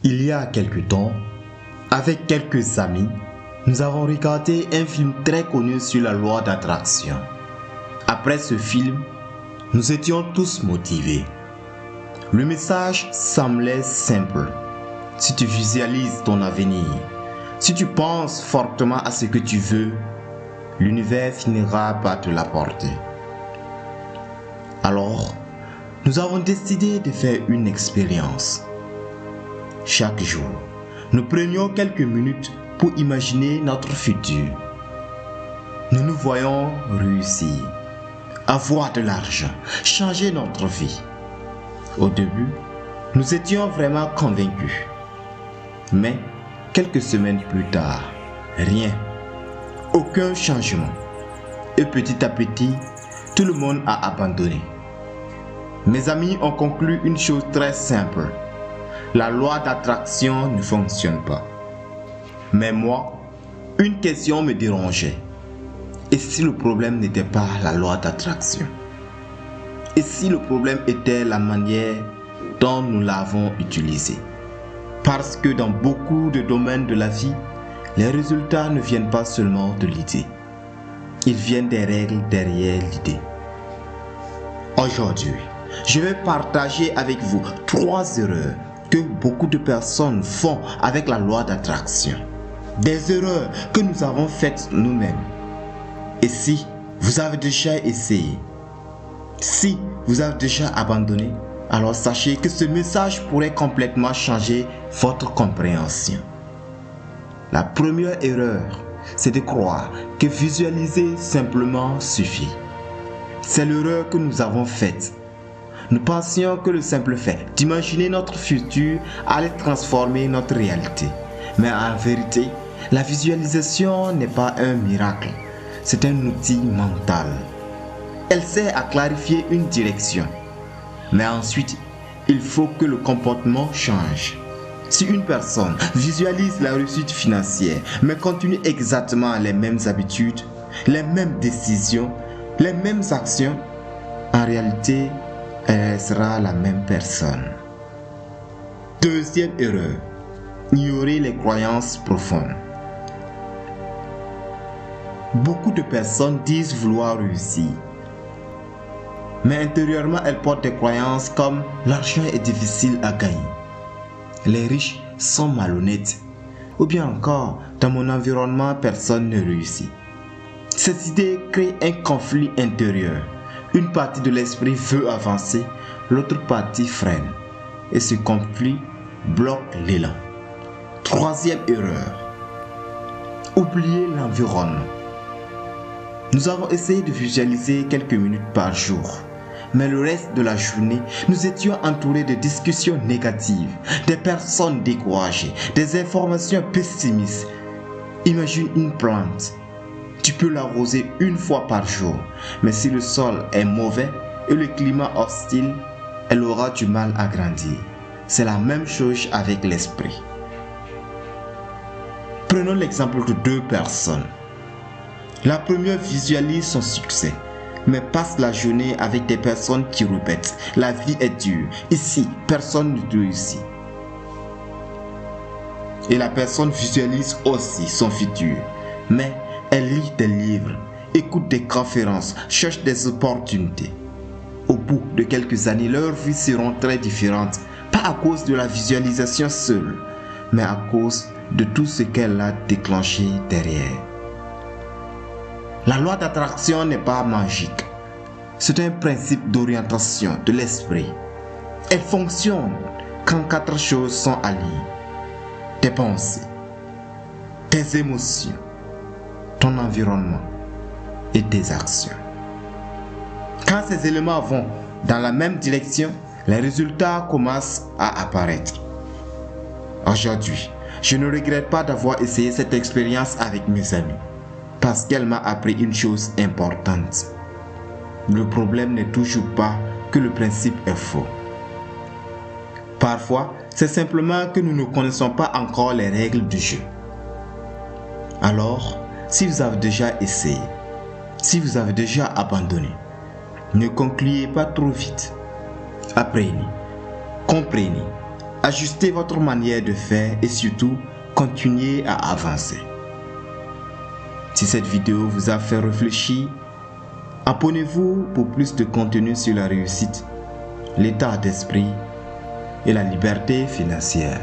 Il y a quelque temps, avec quelques amis, nous avons regardé un film très connu sur la loi d'attraction. Après ce film, nous étions tous motivés. Le message semblait simple. Si tu visualises ton avenir, si tu penses fortement à ce que tu veux, l'univers finira par te l'apporter. Alors, nous avons décidé de faire une expérience. Chaque jour, nous prenions quelques minutes pour imaginer notre futur. Nous nous voyons réussir, avoir de l'argent, changer notre vie. Au début, nous étions vraiment convaincus. Mais quelques semaines plus tard, rien, aucun changement. Et petit à petit, tout le monde a abandonné. Mes amis ont conclu une chose très simple. La loi d'attraction ne fonctionne pas. Mais moi, une question me dérangeait. Et si le problème n'était pas la loi d'attraction? Et si le problème était la manière dont nous l'avons utilisée? Parce que dans beaucoup de domaines de la vie, les résultats ne viennent pas seulement de l'idée. Ils viennent des règles derrière l'idée. Aujourd'hui, je vais partager avec vous 3 erreurs que beaucoup de personnes font avec la loi d'attraction. Des erreurs que nous avons faites nous-mêmes. Et si vous avez déjà essayé, si vous avez déjà abandonné, alors sachez que ce message pourrait complètement changer votre compréhension. La première erreur, c'est de croire que visualiser simplement suffit. C'est l'erreur que nous avons faite. Nous pensions que le simple fait d'imaginer notre futur allait transformer notre réalité. Mais en vérité, la visualisation n'est pas un miracle. C'est un outil mental. Elle sert à clarifier une direction. Mais ensuite, il faut que le comportement change. Si une personne visualise la réussite financière, mais continue exactement les mêmes habitudes, les mêmes décisions, les mêmes actions, en réalité, elle sera la même personne. Deuxième erreur, ignorer les croyances profondes. Beaucoup de personnes disent vouloir réussir. Mais intérieurement, elles portent des croyances comme l'argent est difficile à gagner, les riches sont malhonnêtes, ou bien encore, dans mon environnement, personne ne réussit. Ces idées créent un conflit intérieur. Une partie de l'esprit veut avancer, l'autre partie freine. Et ce conflit bloque l'élan. Troisième erreur, oublier l'environnement. Nous avons essayé de visualiser quelques minutes par jour. Mais le reste de la journée, nous étions entourés de discussions négatives, des personnes découragées, des informations pessimistes. Imagine une plante. Tu peux l'arroser une fois par jour, mais si le sol est mauvais et le climat hostile, elle aura du mal à grandir. C'est la même chose avec l'esprit. Prenons l'exemple de 2 personnes. La première visualise son succès, mais passe la journée avec des personnes qui répètent « La vie est dure, ici, personne ne réussit ». Et la personne visualise aussi son futur, mais elle lit des livres, écoute des conférences, cherche des opportunités. Au bout de quelques années, leurs vies seront très différentes, pas à cause de la visualisation seule, mais à cause de tout ce qu'elle a déclenché derrière. La loi d'attraction n'est pas magique. C'est un principe d'orientation de l'esprit. Elle fonctionne quand 4 choses sont alliées. Tes pensées, tes émotions, ton environnement et tes actions. Quand ces éléments vont dans la même direction, les résultats commencent à apparaître. Aujourd'hui, je ne regrette pas d'avoir essayé cette expérience avec mes amis, parce qu'elle m'a appris une chose importante. Le problème n'est toujours pas que le principe est faux. Parfois, c'est simplement que nous ne connaissons pas encore les règles du jeu. Alors, si vous avez déjà essayé, si vous avez déjà abandonné, ne concluez pas trop vite. Apprenez, comprenez, Ajustez votre manière de faire et surtout, continuez à avancer. Si cette vidéo vous a fait réfléchir, abonnez-vous pour plus de contenu sur la réussite, l'état d'esprit et la liberté financière.